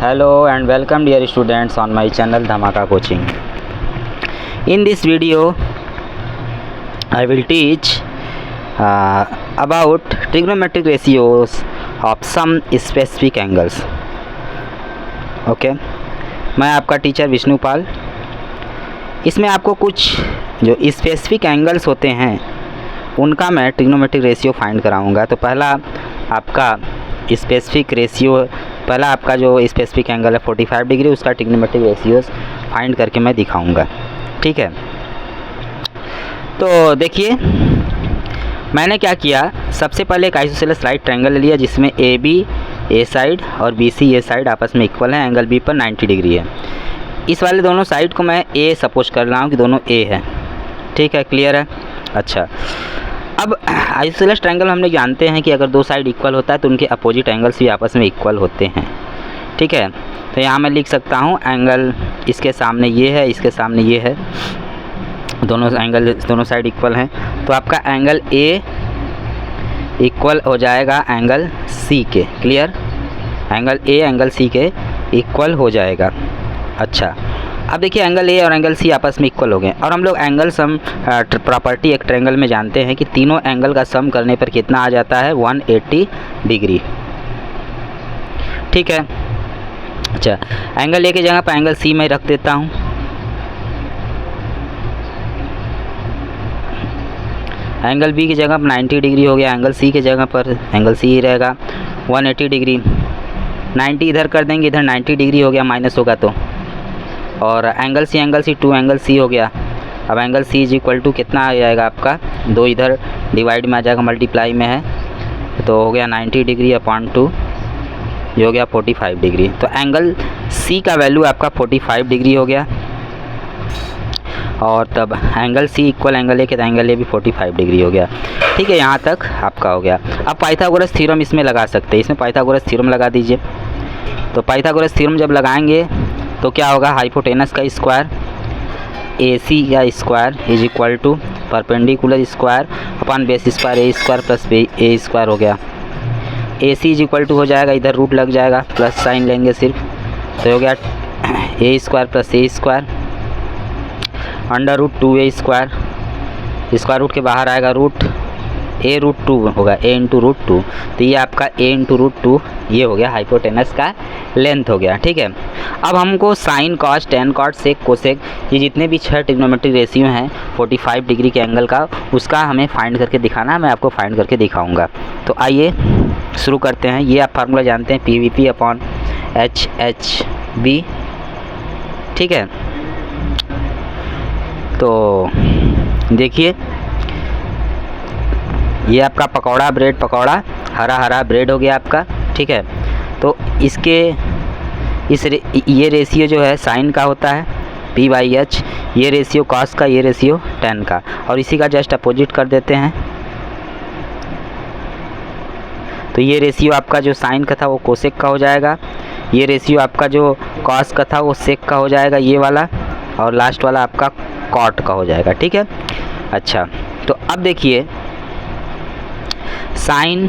Hello and welcome dear students on my channel Dhamaka Coaching. In this video I will teach about trigonometric ratios of some specific angles. Okay, मैं आपका teacher Vishnupal. इसमें आपको कुछ जो specific angles होते हैं उनका मैं ट्रिग्नोमेट्रिक रेशियो फाइंड कराऊंगा। तो पहला आपका स्पेसिफिक रेशियो, पहला आपका जो स्पेसिफिक एंगल है 45 डिग्री, उसका ट्रिग्नोमेट्रिक रेशियोस फाइंड करके मैं दिखाऊंगा। ठीक है, तो देखिए मैंने क्या किया। सबसे पहले एक आइसोसेलेस राइट ट्रायंगल ले लिया जिसमें ए बी ए साइड और बी सी ए साइड आपस में इक्वल है, एंगल बी पर 90 डिग्री है। इस वाले दोनों साइड को मैं ए सपोज कर रहा हूँ कि दोनों ए है। ठीक है, क्लियर है। अच्छा, अब आइसोसेलेस ट्रायंगल हमने जानते हैं कि अगर दो साइड इक्वल होता है तो उनके अपोजिट एंगल्स भी आपस में इक्वल होते हैं। ठीक है, तो यहाँ मैं लिख सकता हूँ एंगल इसके सामने ये है, इसके सामने ये है, दोनों एंगल दोनों साइड इक्वल हैं। तो आपका एंगल ए इक्वल हो जाएगा एंगल सी के। Clear, angle A angle C के इक्वल हो जाएगा। अच्छा, अब देखिए एंगल ए और एंगल सी आपस में इक्वल हो गए और हम लोग एंगल सम प्रॉपर्टी एक ट्रायंगल में जानते हैं कि तीनों एंगल का सम करने पर कितना आ जाता है, 180 डिग्री। ठीक है, अच्छा एंगल ए की जगह पर एंगल सी में रख देता हूँ। एंगल बी की जगह पर 90 डिग्री हो गया, एंगल सी की जगह पर एंगल सी ही रहेगा 180 डिग्री। 90 इधर कर देंगे, इधर 90 डिग्री हो गया, माइनस होगा तो, और एंगल सी 2 एंगल सी हो गया। अब angle C is equal to कितना आ जाएगा आपका, 2 इधर डिवाइड में आ जाएगा, मल्टीप्लाई में है तो हो गया 90 डिग्री अपॉन 2, ये हो गया 45 डिग्री। तो एंगल सी का वैल्यू आपका 45 डिग्री हो गया और तब angle C equal angle A के, तो एंगल ए भी 45 डिग्री हो गया। ठीक है, यहाँ तक आपका हो गया। अब पाइथागोरस थ्योरम इसमें लगा सकते हैं, इसमें पाइथागोरस थ्योरम लगा दीजिए। तो पाइथागोरस थ्योरम जब लगाएंगे तो क्या होगा, हाइपोटेनस का स्क्वायर ए सी का square is equal to perpendicular square upon base square a square plus A square हो गया। A C is equal to हो जाएगा, इधर रूट लग जाएगा, प्लस साइन लेंगे सिर्फ, तो हो गया A square plus A square under root 2a स्क्वायर, स्क्वायर रूट के बाहर आएगा रूट ए रूट 2 होगा, ए इंटू रूट 2। तो ये आपका ए इंटू रूट 2 ये हो गया हाइपोटेनस का लेंथ हो गया। ठीक है, अब हमको sine cos tan cot sec cosec ये जितने भी 6 ट्रिग्नोमेट्रिक रेशियो हैं 45 डिग्री के एंगल का, उसका हमें फाइंड करके दिखाना है। मैं आपको फाइंड करके दिखाऊंगा। तो आइए शुरू करते हैं। ये आप फार्मूला जानते हैं, PVP अपॉन HHB। ठीक है, तो देखिए ये आपका पकौड़ा ब्रेड, पकौड़ा हरा हरा ब्रेड हो गया आपका। ठीक है, तो इसके ये रेशियो जो है साइन का होता है P/H, ये रेशियो कॉस का, ये रेशियो टेन का, और इसी का जस्ट अपोजिट कर देते हैं। तो ये रेशियो आपका जो साइन का था वो कोसेक का हो जाएगा, ये रेशियो आपका जो कॉस का था वो सेक का हो जाएगा ये वाला, और लास्ट वाला आपका कॉट का हो जाएगा। ठीक है, अच्छा तो अब देखिए साइन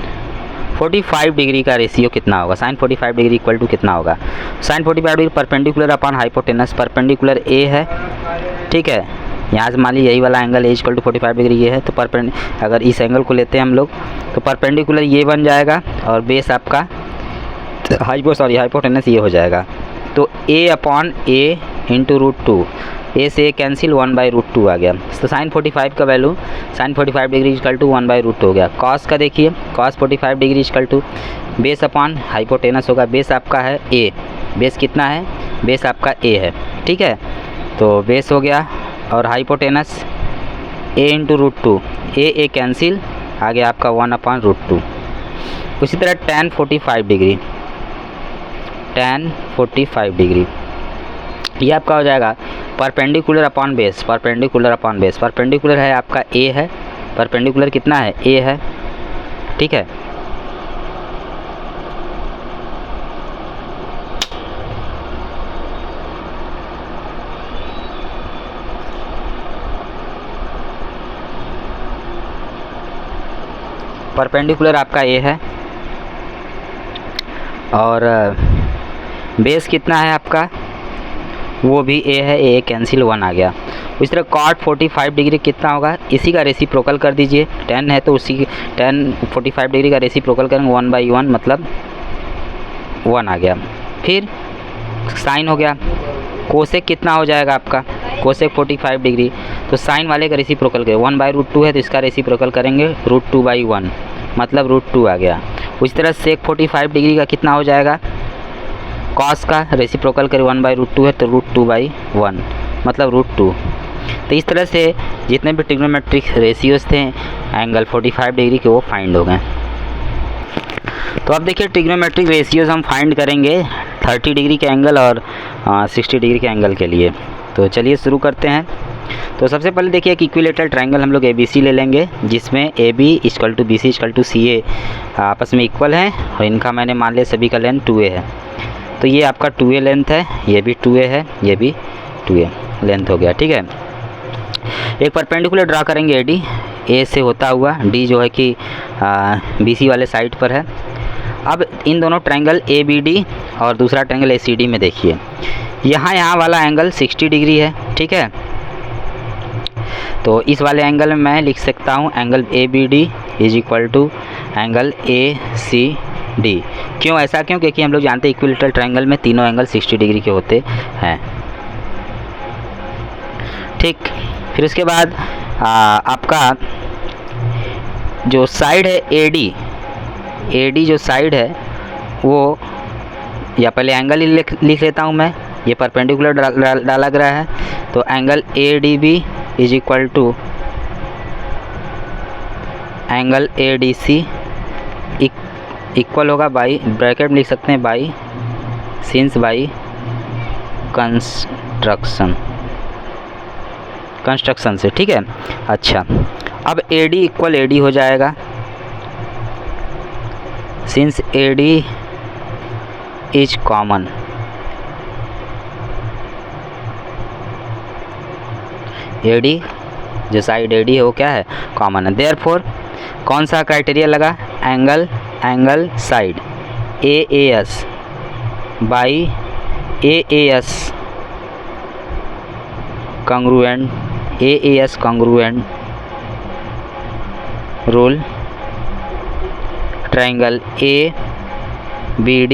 45 डिग्री का रेशियो कितना होगा, साइन 45 डिग्री इक्वल टू कितना होगा, sine 45 degree perpendicular upon hypotenuse, perpendicular a है। ठीक है, यहाँ से मान लीजिए यही वाला angle A equal to 45 degree ये है, तो अगर इस एंगल को लेते हैं हम लोग तो परपेंडिकुलर ये बन जाएगा और बेस आपका हाइपोटेनस ये हो जाएगा। तो a upon a into root 2, a से कैंसिल 1/√2 आ गया। तो साइन 45 का value sine 45 degree equal to 1/√2 हो गया। कॉस का देखिए, cos 45 degree equal to base upon hypotenuse होगा, बेस आपका है ए, बेस कितना है, बेस आपका ए है। ठीक है, तो बेस हो गया और hypotenuse A into root 2, A cancel आ गया आपका 1/√2। उसी तरह tan 45 डिग्री, tan 45 डिग्री ये आपका हो जाएगा perpendicular upon base, perpendicular upon base, perpendicular है आपका ए है, परपेंडिकुलर कितना है, ए है। ठीक है, परपेंडिकुलर आपका ए है और बेस कितना है आपका, वो भी ए है, ए कैंसिल 1 आ गया। इस तरह cot 45 डिग्री कितना होगा, इसी का रेसिप्रोकल कर दीजिए। 10 है तो उसी 10 45 डिग्री का रेसिप्रोकल करेंगे 1/1 मतलब 1 आ गया। फिर साइन हो गया, कोसेक कितना हो जाएगा आपका, कोसेक 45 डिग्री, तो साइन वाले का रेसिप्रोकल करें 1/√2 है तो इसका रेसिप्रोकल करेंगे √2/1 मतलब √2 आ गया। उसी तरह सेक 45 डिग्री का कितना हो जाएगा, कॉस का रेसिप्रोकल करें 1/√2 है तो √2/1 मतलब √2। तो इस तरह से जितने भी ट्रिग्नोमेट्रिक रेशियोज थे एंगल 45 डिग्री के वो फाइंड हो गए। तो अब देखिए ट्रिग्नोमेट्रिक रेशियोज हम फाइंड करेंगे 30 डिग्री के एंगल और 60 डिग्री के एंगल के लिए। तो चलिए शुरू करते हैं। तो सबसे पहले देखिए एक इक्विलेटरल ट्रायंगल हम लोग ABC ले लेंगे, जिसमें AB = BC = CA आपस में इक्वल हैं और इनका मैंने मान लिया सभी का लेंथ 2A है। तो ये आपका 2A लेंथ है, ये भी 2A है, ये भी 2A लेंथ हो गया। ठीक है, एक परपेंडिकुलर ड्रा करेंगे AD, A से होता हुआ, D जो है कि BC वाले साइड पर है। अब इन दोनों ट्रायंगल ABD और दूसरा ट्रायंगल ACD में देखिए, यहाँ वाला एंगल 60 डिग्री है। ठीक है, तो इस वाले एंगल में मैं लिख सकता हूँ एंगल ABD = एंगल ACD। क्यों ऐसा, क्यों, क्योंकि हम लोग जानते हैं इक्विलेटरल ट्रायंगल में तीनों एंगल 60 डिग्री के होते हैं। ठीक, फिर उसके बाद आपका जो साइड है AD जो साइड है वो, या पहले एंगल ही लिख लेता हूँ मैं, ये परपेंडिकुलर डाला गया है तो angle ADB = angle ADC equal होगा बाई, ब्रैकेट में लिख सकते हैं बाई सिंस बाई कंस्ट्रक्शन से। ठीक है, अच्छा अब AD = AD हो जाएगा since AD is common. AD जो साइड AD है वो क्या है, कॉमन है। देयरफॉर कौन सा क्राइटेरिया लगा, angle side AAS by AAS congruent, AAS congruent rule, triangle ABD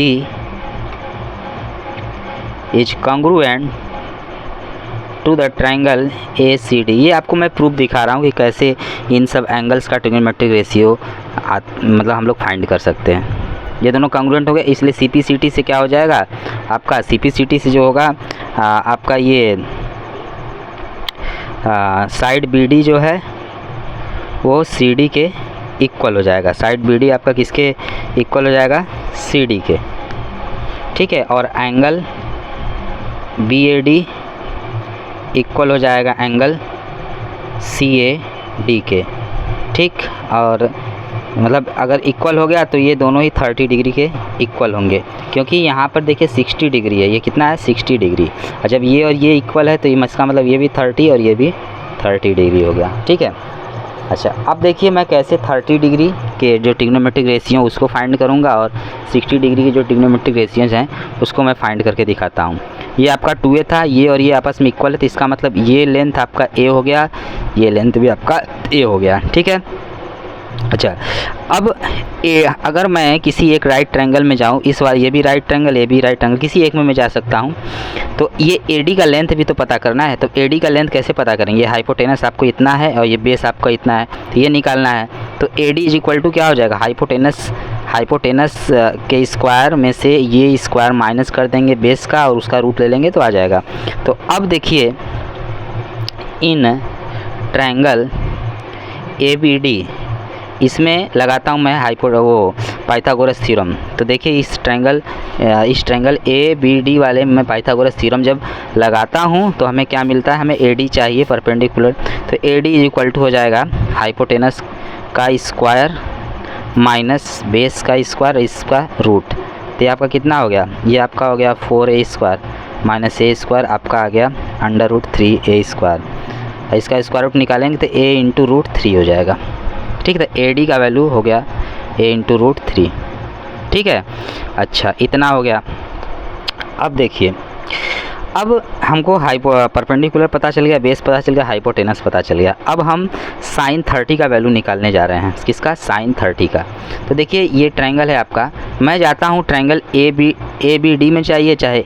is congruent to the triangle ACD। ये आपको मैं प्रूफ दिखा रहा हूँ कि कैसे इन सब एंगल्स का ट्रिग्नोमेट्रिक रेशियो मतलब हम लोग फाइंड कर सकते हैं। ये दोनों कॉन्ग्रुएंट हो गए, इसलिए CPCT से क्या हो जाएगा आपका, CPCT से जो होगा आपका ये साइड BD जो है वो CD के इक्वल हो जाएगा। साइड BD आपका किसके इक्वल हो जाएगा, CD के। ठीक है, और एंगल BAD इक्वल हो जाएगा एंगल CAD के। ठीक, और मतलब अगर इक्वल हो गया तो ये दोनों ही 30 डिग्री के इक्वल होंगे, क्योंकि यहाँ पर देखिए 60 डिग्री है, ये कितना है 60 डिग्री। और जब ये और ये इक्वल है तो ये इसका मतलब ये भी 30 और ये भी 30 डिग्री हो गया। ठीक है, अच्छा अब देखिए मैं कैसे 30 डिग्री के जो ट्रिग्नोमेट्रिक रेशियो उसको फाइंड करूँगा और 60 डिग्री के जो ट्रिग्नोमेट्रिक रेशियोज हैं उसको मैं फाइंड करके दिखाता हूँ। ये आपका 2A था, ये और ये आपस में इक्वल है तो इसका मतलब ये लेंथ आपका A हो गया, ये लेंथ भी आपका A हो गया। ठीक है, अच्छा अब अगर मैं किसी एक राइट ट्रायंगल में जाऊँ, इस बार ये भी राइट ट्रायंगल, ये भी राइट ट्रायंगल, किसी एक में मैं जा सकता हूँ, तो ये AD का लेंथ भी तो पता करना है। तो AD का लेंथ कैसे पता करेंगे, हाइपोटेनस आपको इतना है और ये बेस आपका इतना है तो ये निकालना है। तो AD = क्या हो जाएगा, हाइपोटेनस के स्क्वायर में से ये स्क्वायर माइनस कर देंगे बेस का और उसका रूट ले लेंगे तो आ जाएगा। तो अब देखिए इन ट्रायंगल ABD इसमें लगाता हूँ मैं पाइथागोरस थ्योरम। तो देखिए इस ट्रायंगल ABD वाले में पाइथागोरस थ्योरम जब लगाता हूँ तो हमें क्या मिलता है, हमें AD चाहिए परपेंडिकुलर। तो AD = हो जाएगा हाइपोटेनस का स्क्वायर माइनस बेस का स्क्वायर, इसका रूट। तो ये आपका कितना हो गया, ये आपका हो गया 4A² माइनस A² आपका आ गया √3A²। इसका स्क्वायर रूट निकालेंगे तो A × √3 हो जाएगा। ठीक है, तो AD का वैल्यू हो गया A × √3। ठीक है, अच्छा इतना हो गया। अब देखिए, अब हमको परपेंडिकुलर पता चल गया, बेस पता चल गया, हाइपोटेनस पता चल गया। अब हम साइन 30 का वैल्यू निकालने जा रहे हैं। किसका? साइन 30 का। तो देखिए ये ट्रायंगल है आपका, मैं जाता हूँ ट्रायंगल ए बी डी में चाहिए, चाहे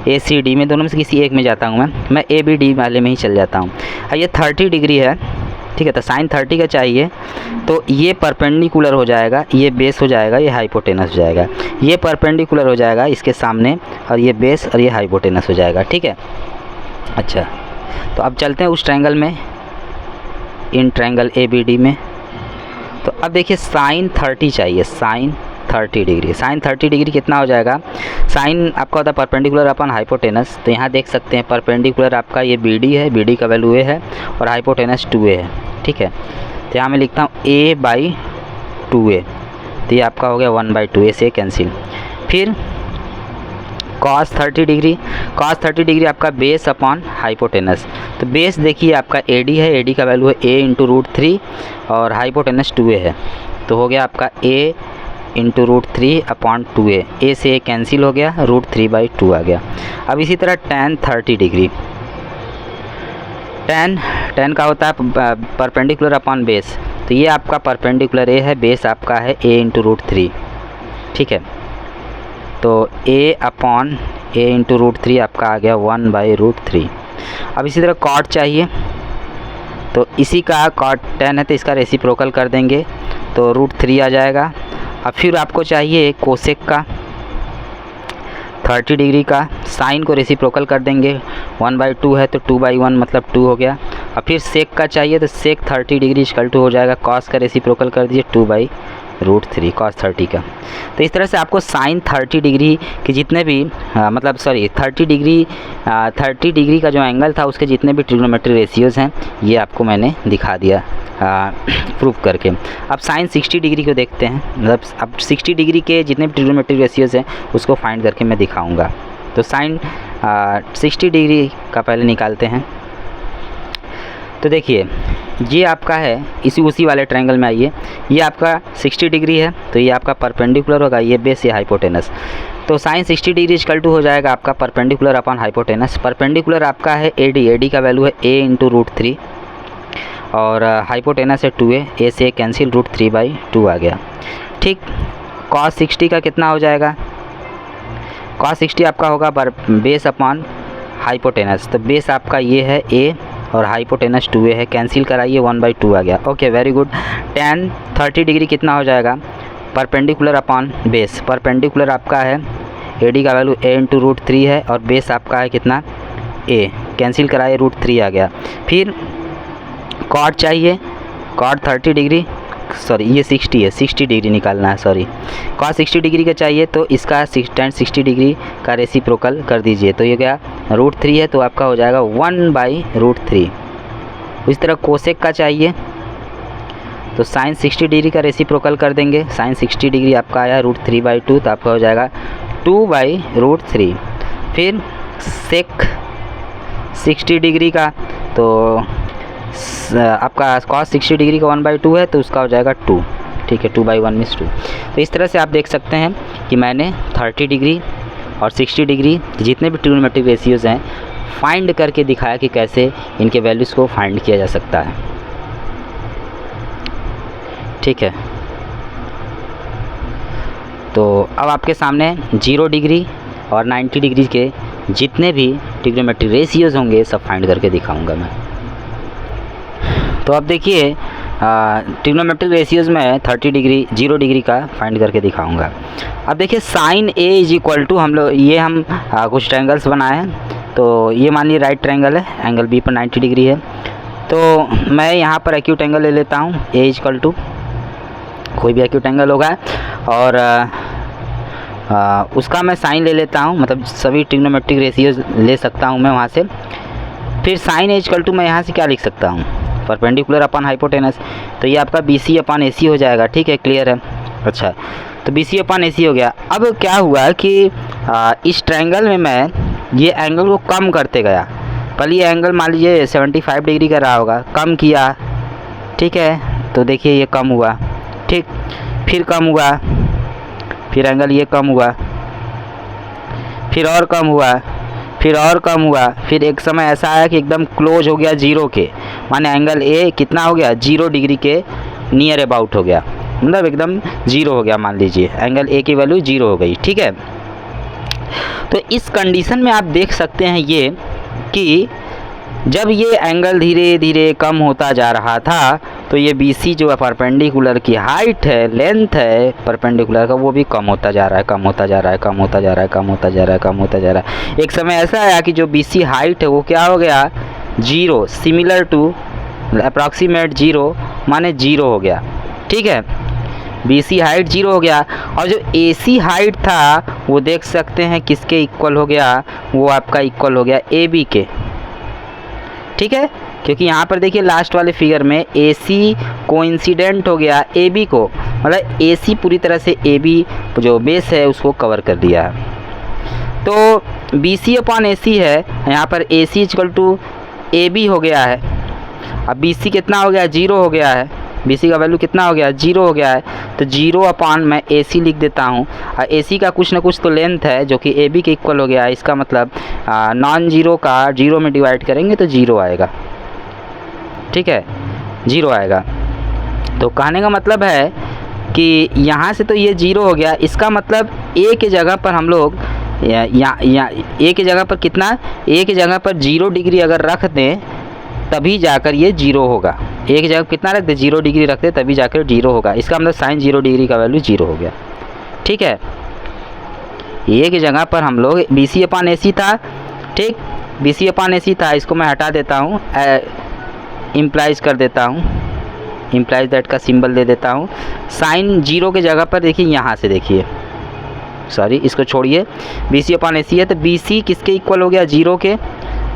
ए सी डी में, दोनों में से किसी एक में जाता हूँ मैं ए बी डी वाले में ही चल जाता हूँ। अब ये 30 डिग्री है, ठीक है, तो साइन 30 का चाहिए, तो ये परपेंडिकुलर हो जाएगा, ये बेस हो जाएगा, ये हाइपोटेनस हो जाएगा। ये परपेंडिकुलर हो जाएगा इसके सामने, और ये बेस और ये हाइपोटेनस हो जाएगा, ठीक है। अच्छा, तो अब चलते हैं उस ट्रायंगल में, in triangle A B D में। तो अब देखिए साइन 30 चाहिए, साइन 30 डिग्री। साइन 30 डिग्री कितना हो जाएगा? साइन आपका होता है परपेंडिकुलर अपन हाइपोटेनस, तो यहाँ देख सकते हैं परपेंडिकुलर आपका ये बी डी है, बी डी का वैल्यू ए है, और हाइपोटेनस 2a है, ठीक है। तो यहाँ मैं लिखता हूँ a/2a, तो ये आपका हो गया 1/2a से कैंसिल। फिर cos 30 डिग्री, cos 30 डिग्री आपका बेस अपॉन हाइपोटेनस। तो बेस देखिए आपका AD है, AD का वैल्यू है a × √3 और हाइपोटेनस 2a है, तो हो गया आपका a × √3/2a। a से a कैंसिल हो गया, √3/2 आ गया। अब इसी तरह tan 30 डिग्री, tan का होता है परपेंडिकुलर अपॉन बेस, तो ये आपका परपेंडिकुलर a है, बेस आपका है a × √3, ठीक है। तो a/a × √3 आपका आ गया 1/√3। अब इसी तरह cot चाहिए, तो इसी का cot tan है तो इसका रेसिप्रोकल कर देंगे, तो √3 आ जाएगा। अब फिर आपको चाहिए कोसेक का 30 डिग्री का, साइन को रेसिप्रोकल कर देंगे, 1/2 है तो 2/1 मतलब 2 हो गया। अब फिर सेक का चाहिए, तो सेक 30 डिग्री = हो जाएगा, कॉस का रेसिप्रोकल कर दीजिए 2/√3 cos 30 का। तो इस तरह से आपको साइन 30 डिग्री के जितने भी 30 डिग्री का जो एंगल था उसके जितने भी ट्रिग्नोमेट्रिक रेशियोज़ हैं ये आपको मैंने दिखा दिया प्रूफ करके। अब साइन 60 डिग्री को देखते हैं, मतलब अब 60 डिग्री के जितने भी ट्रिग्नोमेट्रिक रेशियोज़ हैं उसको फाइंड करके मैं दिखाऊंगा। तो साइन 60 डिग्री का पहले निकालते हैं। तो देखिए ये आपका है, उसी वाले ट्रायंगल में आइए, ये आपका 60 डिग्री है, तो ये आपका परपेंडिकुलर होगा, ये बेस ये हाइपोटेनस। तो साइन 60 डिग्री = हो जाएगा आपका परपेंडिकुलर अपॉन हाइपोटेनस। परपेंडिकुलर आपका है AD का वैल्यू है a × √3 और हाइपोटेनस है 2a, a से कैंसिल, √3/2 आ गया, ठीक। cos 60 का कितना हो जाएगा? cos 60 आपका होगा बेस अपॉन हाइपोटेनस, तो बेस आपका ये है a और हाइपोटेनस 2a है, कैंसिल कराइए 1/2 आ गया। Okay, very good. tan 30 degree कितना हो जाएगा? परपेंडिकुलर अपॉन बेस, परपेंडिकुलर आपका है AD का वैल्यू a × √3 है और बेस आपका है कितना? a, कैंसिल कराइए √3 आ गया। फिर cot चाहिए, cot 30 डिग्री, सॉरी ये 60 है, 60 डिग्री निकालना है, सॉरी। cos 60 डिग्री का चाहिए, तो इसका tan 60 डिग्री का रेसिप्रोकल कर दीजिए, तो ये क्या √3 है, तो आपका हो जाएगा 1/√3। इस तरह कोसेक का चाहिए, तो साइन 60 डिग्री का रेसिप्रोकल कर देंगे, साइन 60 डिग्री आपका आया √3/2, तो आपका हो जाएगा 2/√3। फिर सेक 60 डिग्री का, तो आपका cos 60 डिग्री का 1/2 है, तो उसका हो जाएगा 2, ठीक है, 2/1 मीन्स 2। तो इस तरह से आप देख सकते हैं कि मैंने 30 डिग्री और 60 डिग्री जितने भी ट्रिग्नोमेट्रिक रेशियोज़ हैं फाइंड करके दिखाया कि कैसे इनके वैल्यूज़ को फाइंड किया जा सकता है, ठीक है। तो अब आपके सामने 0 डिग्री और 90 डिग्री के जितने भी ट्रिग्नोमेट्रिक रेशियोज़ होंगे सब फाइंड करके दिखाऊंगा मैं। तो अब देखिए ट्रिग्नोमेट्रिक रेशियोज़ में 30 डिग्री 0 डिग्री का फाइंड करके दिखाऊंगा। अब देखिए साइन A = हम लोग हम कुछ ट्रायंगल्स बनाए हैं, तो ये मान लीजिए राइट ट्रायंगल है, एंगल B पर 90 डिग्री है, तो मैं यहाँ पर एक्यूट एंगल ले लेता हूँ, A = कोई भी एक्यूट एंगल होगा, और उसका मैं साइन ले लेता हूँ, मतलब सभी ट्रिग्नोमेट्रिक रेशियोज़ ले सकता हूँ मैं वहाँ से। फिर साइन A = मैं यहाँ से क्या लिख सकता हूँ? परपेंडिकुलर अपॉन हाइपोटेनस, तो ये आपका BC/AC हो जाएगा, ठीक है, क्लियर है। अच्छा, तो BC/AC हो गया। अब क्या हुआ कि इस ट्रायंगल में मैं ये एंगल को कम करते गया, पहले ये एंगल मान लीजिए 75 डिग्री का रहा होगा, कम किया, ठीक है, तो देखिए ये कम हुआ, ठीक, फिर कम हुआ, फिर एंगल ये कम हुआ, फिर और कम हुआ, फिर और कम हुआ, फिर एक समय ऐसा आया कि एकदम क्लोज हो गया जीरो के, माने एंगल ए कितना हो गया 0 डिग्री के नियर अबाउट हो गया, मतलब एकदम 0 हो गया, मान लीजिए एंगल ए की वैल्यू 0 हो गई। ठीक है, तो इस कंडीशन में आप देख सकते हैं ये कि जब ये एंगल धीरे धीरे कम होता जा रहा था तो ये BC जो है परपेंडिकुलर की हाइट है, लेंथ है परपेंडिकुलर का, वो भी कम होता जा रहा है, कम होता जा रहा है, कम होता जा रहा है, कम होता जा रहा है, कम होता जा रहा है। एक समय ऐसा आया कि जो BC हाइट है वो क्या हो गया 0, सिमिलर टू अप्रॉक्सीमेट 0 माने 0 हो गया। ठीक है, BC हाइट 0 हो गया, और जो AC हाइट था वो देख सकते हैं किसके इक्वल हो गया, वो आपका इक्वल हो गया AB के। ठीक है, क्योंकि यहाँ पर देखिए लास्ट वाले फिगर में AC कोइंसिडेंट हो गया AB को, मतलब AC पूरी तरह से AB जो बेस है उसको कवर कर दिया है। तो BC अपॉन AC है, यहाँ पर AC इक्वल टू AB हो गया है। अब BC कितना हो गया 0 हो गया है, BC का वैल्यू कितना हो गया 0 हो गया है, तो 0 अपॉन मैं AC लिख देता हूँ, और AC का कुछ ना कुछ तो लेंथ है जो कि AB के इक्वल हो गया है। इसका मतलब नॉन जीरो का 0 में डिवाइड करेंगे तो 0 आएगा। ठीक है, 0 आएगा। तो कहने का मतलब है कि यहाँ से तो ये 0 हो गया, इसका मतलब A के जगह पर हम लोग या A की जगह पर कितना, A की जगह पर 0 डिग्री अगर रख दें तभी जाकर ये 0 होगा। A की जगह कितना रख दे 0 डिग्री रख दे तभी जाकर 0 होगा, इसका मतलब साइन 0 डिग्री का वैल्यू 0 हो गया। ठीक है, A की जगह पर हम लोग BC अपॉन AC था। ठीक, BC अपॉन AC था, इसको मैं हटा देता हूँ, इम्प्लाइज कर देता हूँ, इम्प्लाइज दैट का सिंबल दे देता हूँ। साइन 0 के जगह पर देखिए, यहाँ से देखिए, सॉरी इसको छोड़िए, BC अपॉन AC है तो BC किसके इक्वल हो गया 0 के।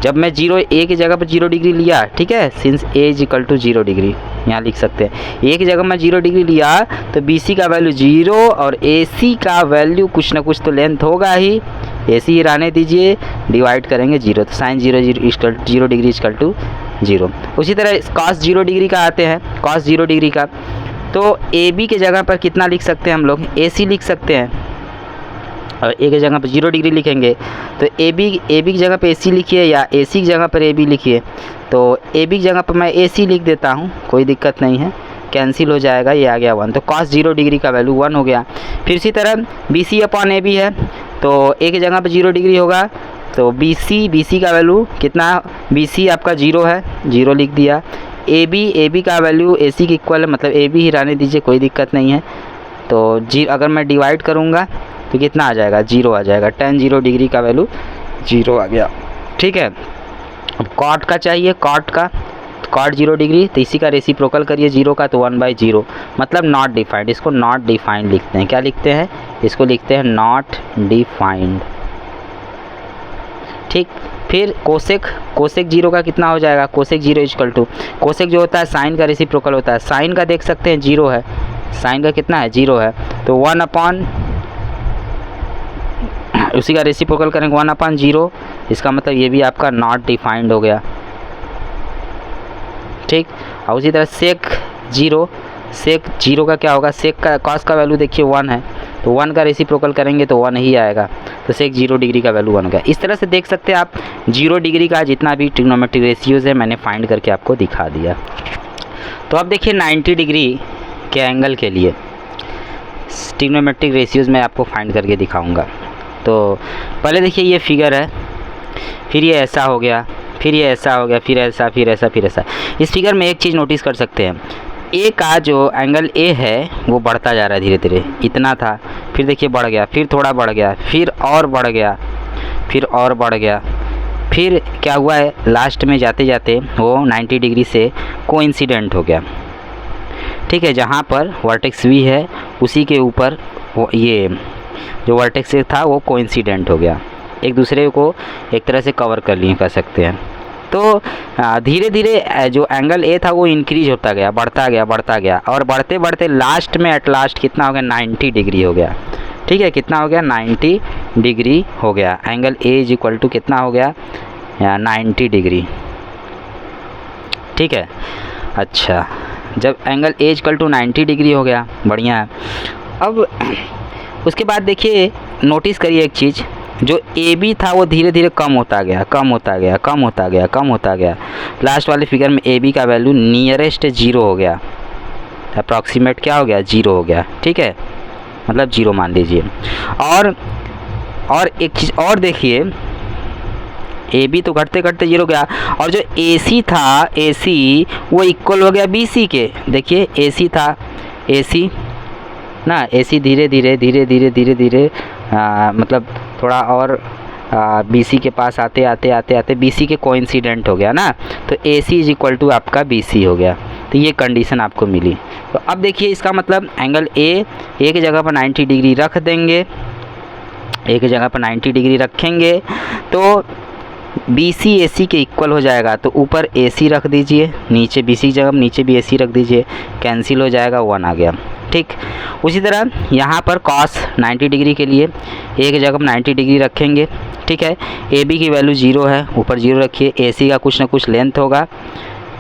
जब मैं 0 A की जगह पर 0 डिग्री लिया, ठीक है, since A is equal to 0 degree, यहाँ लिख सकते हैं A की जगह मैं 0 डिग्री लिया तो BC का वैल्यू 0 और AC का वैल्यू कुछ ना कुछ तो लेंथ होगा ही, AC ही रहने दीजिए, डिवाइड करेंगे 0, तो साइन 0 डिग्री इक्वल टू 0। उसी तरह cos 0 डिग्री का आते हैं, cos 0 डिग्री का, तो AB के जगह पर कितना लिख सकते हैं हम लोग, AC लिख सकते हैं, और A की जगह पर 0 डिग्री लिखेंगे तो AB की जगह पर AC लिखिए या AC की जगह पर AB लिखिए। तो AB की जगह पर मैं AC लिख देता हूँ, कोई दिक्कत नहीं है, कैंसिल हो जाएगा, ये आ गया 1, तो cos 0 डिग्री का वैल्यू 1 हो गया। फिर इसी तरह BC अपॉन AB है, तो A की जगह पर 0 डिग्री होगा तो BC का वैल्यू कितना, BC आपका 0 है, 0 लिख दिया। AB का वैल्यू AC के इक्वल है, मतलब AB ही रहने दीजिए, कोई दिक्कत नहीं है। तो अगर मैं डिवाइड करूँगा तो कितना आ जाएगा 0 आ जाएगा, tan 0 डिग्री का वैल्यू 0 आ गया। ठीक है, अब कॉट का चाहिए, कॉट का, कॉट 0 डिग्री, तो इसी का रेसिप्रोकल करिए 0 का, तो 1/0 मतलब नॉट डिफाइंड, इसको नॉट डिफाइंड लिखते हैं। क्या लिखते हैं, इसको लिखते हैं नॉट डिफाइंड। ठीक, फिर कोसेक 0 का कितना हो जाएगा, कोसेक 0 इक्वल टू, कोसेक जो होता है साइन का रेसिप्रोकल होता है, साइन का देख सकते हैं 0 है, साइन का कितना है 0 है, तो 1 अपॉन उसी का रेसिप्रोकल करेंगे 1/0, इसका मतलब ये भी आपका नॉट डिफाइंड हो गया। ठीक, और उसी तरह सेक 0 का क्या होगा, सेक का कॉस का वैल्यू देखिए 1 है, तो 1 का रेसिप्रोकल करेंगे तो 1 ही आएगा, तो सेक 0 डिग्री का वैल्यू 1 हो गया। इस तरह से देख सकते हैं आप 0 डिग्री का जितना भी ट्रिग्नोमेट्रिक रेशियोज़ है मैंने फाइंड करके आपको दिखा दिया। तो अब देखिए 90 डिग्री के एंगल के लिए ट्रिग्नोमेट्रिक रेशियोज़ मैं आपको फाइंड करके दिखाऊंगा। तो पहले देखिए ये फिगर है, फिर ये ऐसा हो गया, फिर ये ऐसा हो गया, फिर ऐसा, फिर ऐसा, फिर ऐसा। इस फिगर में एक चीज़ नोटिस कर सकते हैं, ए का जो एंगल ए है वो बढ़ता जा रहा है धीरे धीरे, इतना था, फिर देखिए बढ़ गया, फिर थोड़ा बढ़ गया, फिर और बढ़ गया, फिर और बढ़ गया, फिर क्या हुआ है लास्ट में जाते जाते वो 90 डिग्री से कोइंसिडेंट हो गया। ठीक है, जहाँ पर वर्टेक्स वी है उसी के ऊपर वो ये जो वर्टेक्स था वो कोइंसिडेंट हो गया, एक दूसरे को एक तरह से कवर कर लिए कह सकते हैं। तो धीरे धीरे जो एंगल ए था वो इंक्रीज होता गया, बढ़ता गया और बढ़ते बढ़ते लास्ट में एट लास्ट कितना हो गया 90 डिग्री हो गया। ठीक है, कितना हो गया 90 डिग्री हो गया, angle A is equal to कितना हो गया 90 डिग्री। ठीक है, अच्छा जब angle A equal to 90 degree हो गया, बढ़िया है। अब उसके बाद देखिए नोटिस करिए एक चीज़, जो ए बी था वो धीरे धीरे कम होता गया, कम होता गया, कम होता गया, कम होता गया। लास्ट वाले फिगर में ए बी का वैल्यू नियरेस्ट 0 हो गया, अप्रॉक्सीमेट क्या हो गया, 0 हो गया। ठीक है, मतलब 0 मान लीजिए। और एक चीज़ और देखिए, ए बी तो घटते घटते 0 गया, और जो ए सी था, ए सी वो इक्वल हो गया बी सी के। देखिए ए सी था, ए सी ना, ए सी धीरे धीरे धीरे धीरे धीरे धीरे मतलब थोड़ा और बी सी के पास आते आते आते आते बी सी के कोइंसिडेंट हो गया ना, तो ए सी इज इक्वल टू आपका बी सी हो गया। तो ये कंडीशन आपको मिली। तो अब देखिए इसका मतलब एंगल ए की जगह पर 90 डिग्री रख देंगे, ए की जगह पर 90 डिग्री रखेंगे तो बी सी ए सी के इक्वल हो जाएगा। तो ऊपर ए सी रख दीजिए, नीचे बी सी की जगह नीचे भी ए सी रख दीजिए, कैंसिल हो जाएगा, 1 आ गया। ठीक, उसी तरह यहाँ पर cos 90 डिग्री के लिए ए की जगह पर 90 डिग्री रखेंगे। ठीक है, ए बी की वैल्यू 0 है, ऊपर 0 रखिए, ए सी का कुछ ना कुछ लेंथ होगा।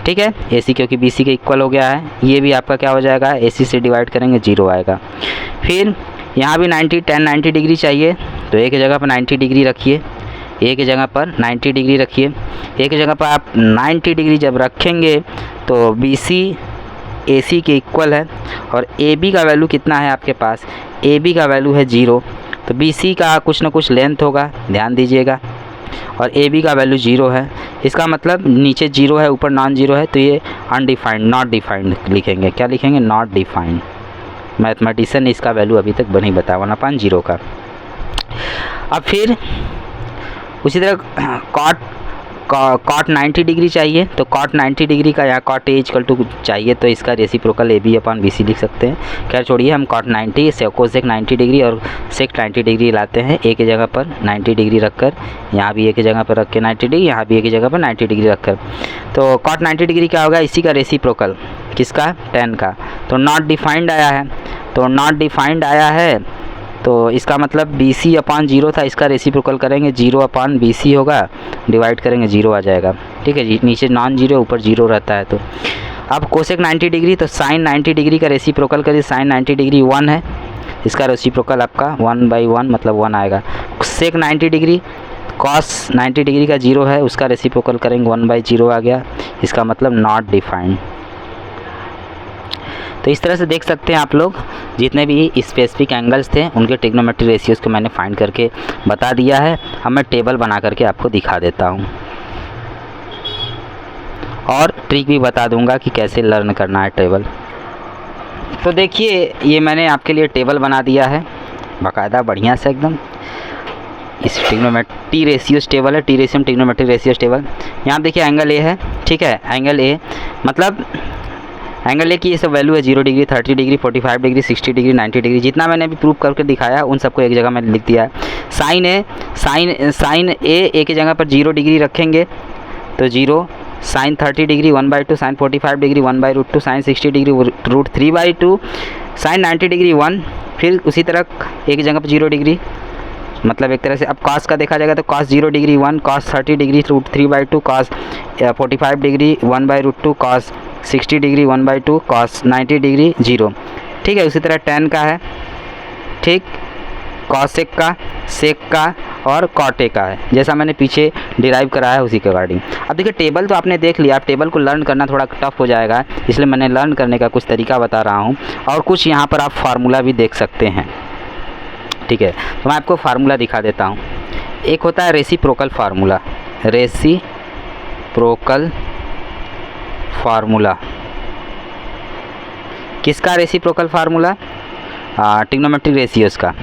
ठीक है, ए सी क्योंकि बी सी के इक्वल हो गया है, ये भी आपका क्या हो जाएगा, ए सी से डिवाइड करेंगे 0 आएगा। फिर यहाँ भी 90 डिग्री चाहिए, तो ए की जगह पर 90 डिग्री रखिए, ए की जगह पर 90 डिग्री रखिए। ए की जगह पर आप 90 डिग्री जब रखेंगे तो बी सी ए सी के इक्वल है, और ए बी का वैल्यू कितना है आपके पास, ए बी का वैल्यू है 0, तो बी सी का कुछ ना कुछ लेंथ होगा, ध्यान दीजिएगा, और ए बी का वैल्यू 0 है। इसका मतलब नीचे 0 है, ऊपर नॉन 0 है, तो ये अनडिफाइंड, नॉट डिफाइंड लिखेंगे। क्या लिखेंगे, नॉट डिफाइंड। मैथमेटिशियन ने इसका वैल्यू अभी तक नहीं बताया, 1/0 का। अब फिर उसी तरह कॉट 90 डिग्री चाहिए, तो कॉट 90 डिग्री का यहाँ कॉट ए इक्वल टू चाहिए, तो इसका reciprocal A B upon B C लिख सकते हैं। खैर छोड़िए, हम कॉट 90 से कोसेक 90 डिग्री और सेक 90 डिग्री लाते हैं, ए की जगह पर 90 डिग्री रखकर, यहाँ भी ए की जगह पर रख के 90 डिग्री, यहाँ भी ए की जगह पर 90 डिग्री रखकर। तो कॉट 90 डिग्री क्या होगा, इसी का रेसिप्रोकल, किसका, tan का। तो नॉट डिफाइंड आया है, तो नॉट डिफाइंड आया है, तो इसका मतलब बी सी अपॉन 0 था, इसका रेसिप्रोकल करेंगे 0 अपॉन बी सी होगा, डिवाइड करेंगे 0 आ जाएगा। ठीक है जी, नीचे नॉन 0 ऊपर 0 रहता है। तो अब कोसेक 90 डिग्री, तो साइन 90 डिग्री का रेसिप्रोकल करिए, साइन 90 डिग्री 1 है, इसका रेसिप्रोकल आपका 1/1 मतलब 1 आएगा। सेक 90 डिग्री, कॉस 90 डिग्री का 0 है, उसका रेसिप्रोकल करेंगे 1/0 आ गया, इसका मतलब नॉट डिफाइंड। तो इस तरह से देख सकते हैं आप लोग, जितने भी स्पेसिफिक एंगल्स थे उनके ट्रिग्नोमेट्रिक रेशियोज़ को मैंने फाइंड करके बता दिया है। अब मैं टेबल बना करके आपको दिखा देता हूँ, और ट्रिक भी बता दूंगा कि कैसे लर्न करना है टेबल। तो देखिए, ये मैंने आपके लिए टेबल बना दिया है बाकायदा, बढ़िया से एकदम। इस टी रेशियोज टेबल है, T ratio trigonometric ratios table. यहाँ देखिए एंगल ए है, ठीक है, एंगल ए मतलब एंगल ए की ये सब वैल्यू है 0 degree, 30 degree, 45 degree, 60 degree, 90 degree, जितना मैंने अभी प्रूव करके दिखाया उन सबको एक जगह मैंने लिख दिया है। साइन ए की जगह पर 0 डिग्री रखेंगे तो 0, sine 30 degree 1/2, sine 45 degree 1/√2, sine 60 degree √3/2, sine 90 degree 1। फिर उसी तरह एक जगह पर 0 डिग्री, मतलब एक तरह से अब कॉस का देखा जाएगा तो cos 0 degree 1, cos 30 degree √3/2, cos 45 degree 1/√2, cos 60 degree 1/2, cos 90 degree 0। ठीक है, उसी तरह tan का है, ठीक, कॉसेक का, सेक का और कॉटे का है, जैसा मैंने पीछे डिराइव कराया है उसी के अकॉर्डिंग। अब देखिए टेबल तो आपने देख लिया, अब टेबल को लर्न करना थोड़ा टफ हो जाएगा, इसलिए मैंने लर्न करने का कुछ तरीका बता रहा हूँ, और कुछ यहाँ पर आप फार्मूला भी देख सकते हैं। ठीक है, तो मैं आपको फार्मूला दिखा देता हूँ। एक होता है रेसिप्रोकल फार्मूला, रेसिप्रोकल फार्मूला किसका, रेसिप्रोकल फार्मूला ट्रिग्नोमेट्रिक रेशियोज़ का।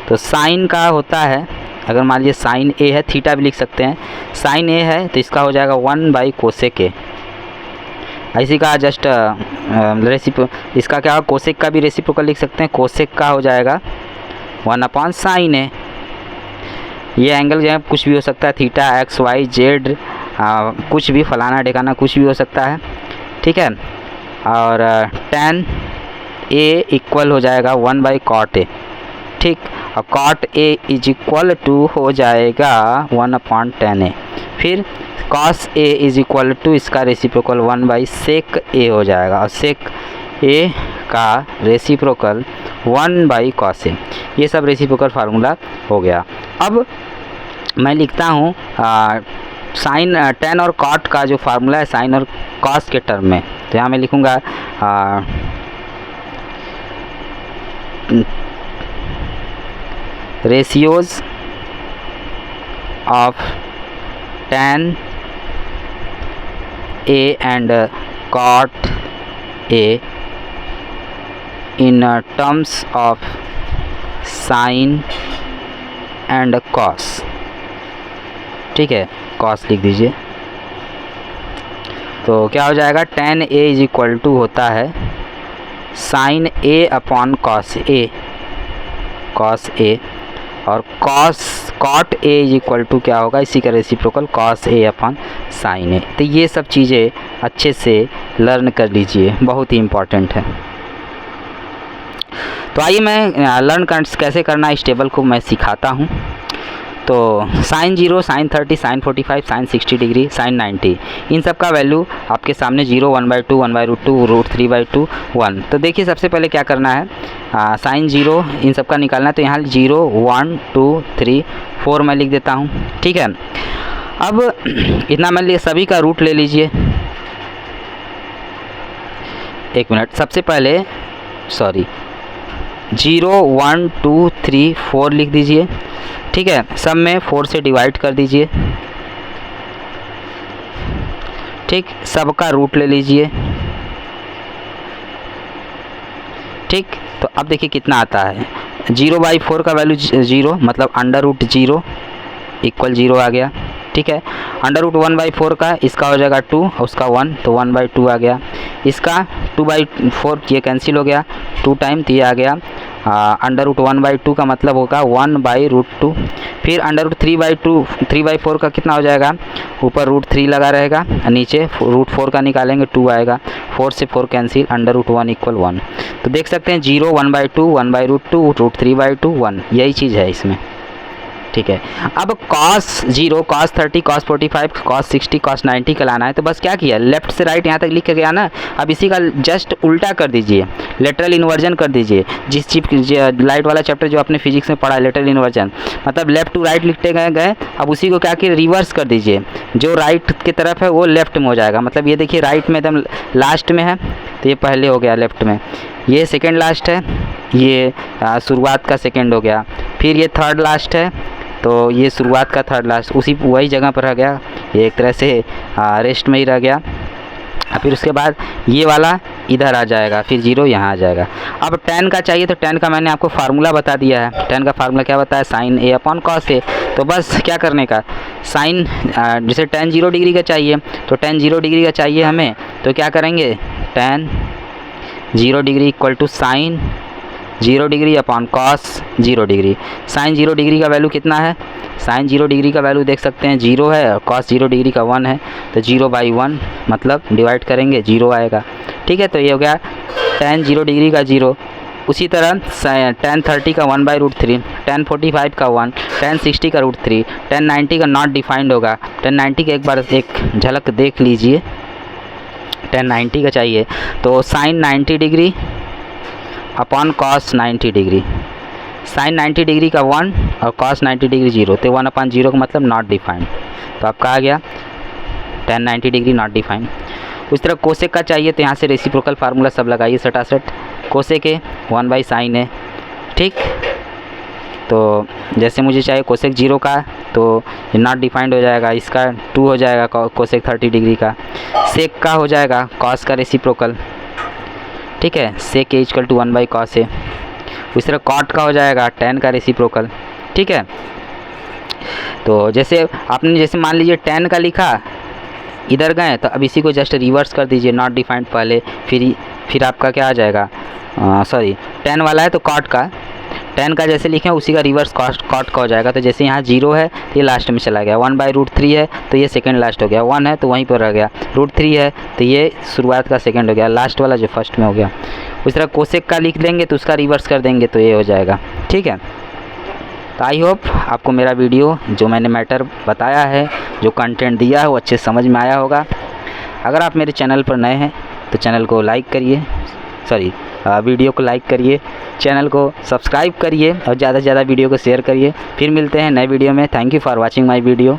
तो साइन का होता है, अगर मान लीजिए साइन ए है, थीटा भी लिख सकते हैं, साइन ए है तो इसका हो जाएगा 1/कोसेक ए। इसी का जस्ट इसका क्या, कोसेक का भी रेसिप्रोकल लिख सकते हैं, कोसेक का हो जाएगा 1/sin ए। ये एंगल जो है कुछ भी हो सकता है, थीटा, एक्स, वाई, जेड, कुछ भी, फलाना ढिकाना कुछ भी हो सकता है। ठीक है, और tan ए इक्वल हो जाएगा 1/cot ए। ठीक, और cot A is equal to हो जाएगा 1/tan ए। फिर cos A is equal to इसका रेसिप्रोकल 1/sec ए हो जाएगा, और sec ए का रेसिप्रोकल 1/cos ए। ये सब रेसिप्रोकल फार्मूला हो गया। अब मैं लिखता हूँ साइन टेन और कॉट का जो फार्मूला है साइन और कॉस के टर्म में, तो यहाँ मैं लिखूँगा ratios of tan A and cot A in terms of sin and cos। ठीक है, cos लिख दीजिए। तो क्या हो जाएगा, tan A is equal to होता है sin A upon cos A, और cot A is equal to क्या होगा, इसी का reciprocal cos A upon sin A। तो ये सब चीज़ें अच्छे से लर्न कर लीजिए, बहुत ही इम्पॉर्टेंट है। तो आइए मैं लर्न कैसे करना है इस टेबल को मैं सिखाता हूँ। तो sin 0, sin 30, sin 45, sin 60 degree, sin 90, इन सब का वैल्यू आपके सामने 0, 1/2, 1/√2, √3/2, 1। तो देखिए सबसे पहले क्या करना है, sin 0 इन सब का निकालना है। तो यहाँ 0, 1, 2, 3, 4 मैं लिख देता हूँ। ठीक है, अब इतना मैं सभी का रूट ले लीजिए। एक मिनट, सबसे पहले 0, 1, 2, 3, 4 लिख दीजिए। ठीक है, सब में 4 से डिवाइड कर दीजिए। ठीक, सबका रूट ले लीजिए। ठीक, तो अब देखिए कितना आता है, 0/4 का वैल्यू 0, मतलब √0 इक्वल 0 आ गया। ठीक है, √1/4 का इसका हो जाएगा 2 और उसका 1, तो 1/2 आ गया। इसका 2/4 ये कैंसिल हो गया, 2 टाइम तो ये आ गया √1/2 का मतलब होगा 1/√2। फिर √3/2, 3/4 का कितना हो जाएगा, ऊपर √3 लगा रहेगा, नीचे √4 का निकालेंगे 2 आएगा, 4 से 4 कैंसिल, √1 इक्वल 1। तो देख सकते हैं 0, 1/2, 1/√2, √3/2, 1, यही चीज़ है इसमें। ठीक है, अब cos 0, cos 30, cos 45, cos 60, cos 90 का लाना है। तो बस क्या किया, लेफ्ट से राइट यहाँ तक लिख के गया ना, अब इसी का जस्ट उल्टा कर दीजिए, लेटरल इन्वर्जन कर दीजिए। जिस चीज लाइट वाला चैप्टर जो आपने फिजिक्स में पढ़ा है, लेटरल इन्वर्जन मतलब लेफ्ट टू राइट लिखते गए, अब उसी को क्या किया, रिवर्स कर दीजिए। जो राइट की तरफ है वो लेफ्ट में हो जाएगा, मतलब ये देखिए राइट में एकदम लास्ट में है, तो ये पहले हो गया लेफ्ट में, ये सेकेंड लास्ट है, ये शुरुआत का सेकेंड हो गया, फिर ये थर्ड लास्ट है, तो ये शुरुआत का थर्ड लास्ट उसी वही जगह पर रह गया, ये एक तरह से रेस्ट में ही रह गया। फिर उसके बाद ये वाला इधर आ जाएगा, फिर 0 यहाँ आ जाएगा। अब tan का चाहिए, तो tan का मैंने आपको फार्मूला बता दिया है। tan का फार्मूला क्या बताया, sin A upon cos A। तो बस क्या करने का, साइन जैसे tan 0 डिग्री का चाहिए, तो tan 0 डिग्री का चाहिए हमें, तो क्या करेंगे, tan 0 degree equal to sine 0 degree upon cos 0 degree. Sine 0 degree का वैल्यू कितना है, साइन 0 डिग्री का वैल्यू देख सकते हैं 0 है, और cos 0 डिग्री का 1 है, तो 0/1 मतलब डिवाइड करेंगे 0 आएगा। ठीक है, तो ये हो गया tan 0 डिग्री का 0। उसी तरह tan 30 का 1/√3, tan 45 का 1, tan 60 का √3, tan 90 का नॉट डिफाइंड होगा। tan 90 का एक बार एक झलक देख लीजिए, tan 90 का चाहिए, तो sine 90 degree upon cos 90 degree, sine 90 degree का 1 और cos 90 डिग्री 0, तो 1/0 का मतलब नॉट डिफाइंड, तो आपका आ गया tan 90 डिग्री नॉट डिफाइंड। उस तरह कोसेक का चाहिए, तो यहाँ से रेसिप्रोकल फार्मूला सब लगाइए सटासट। कोसेक है 1/sin है। ठीक, तो जैसे मुझे चाहिए कोसेक 0 का, तो नॉट डिफाइंड हो जाएगा, इसका 2 हो जाएगा कोसेक 30 डिग्री का। सेक का हो जाएगा cos का रेसिप्रोकल। ठीक है, सेक ए इक्वल टू 1/cos A। उस तरह कॉट का हो जाएगा tan का रेसिप्रोकल। ठीक है, तो जैसे आपने जैसे मान लीजिए tan का लिखा, इधर गए, तो अब इसी को जस्ट रिवर्स कर दीजिए, नॉट डिफाइंड पहले, फिर आपका क्या आ जाएगा, tan वाला है तो कॉट का, tan का जैसे लिखें उसी का रिवर्स कॉट का हो जाएगा। तो जैसे यहाँ 0 है तो ये लास्ट में चला गया, 1/√3 है तो ये सेकंड लास्ट हो गया, 1 है तो वहीं पर रह गया, √3 है तो ये शुरुआत का सेकंड हो गया, लास्ट वाला जो फर्स्ट में हो गया। उस तरह कोसेक का लिख देंगे तो उसका रिवर्स कर देंगे तो ये हो जाएगा। ठीक है, तो आई होप आपको मेरा वीडियो जो मैंने मैटर बताया है, जो कंटेंट दिया है वो अच्छे समझ में आया होगा। अगर आप मेरे चैनल पर नए हैं तो चैनल को लाइक करिए, वीडियो को लाइक करिए, चैनल को सब्सक्राइब करिए और ज़्यादा से ज़्यादा वीडियो को शेयर करिए। फिर मिलते हैं नए वीडियो में। Thank you for watching my video.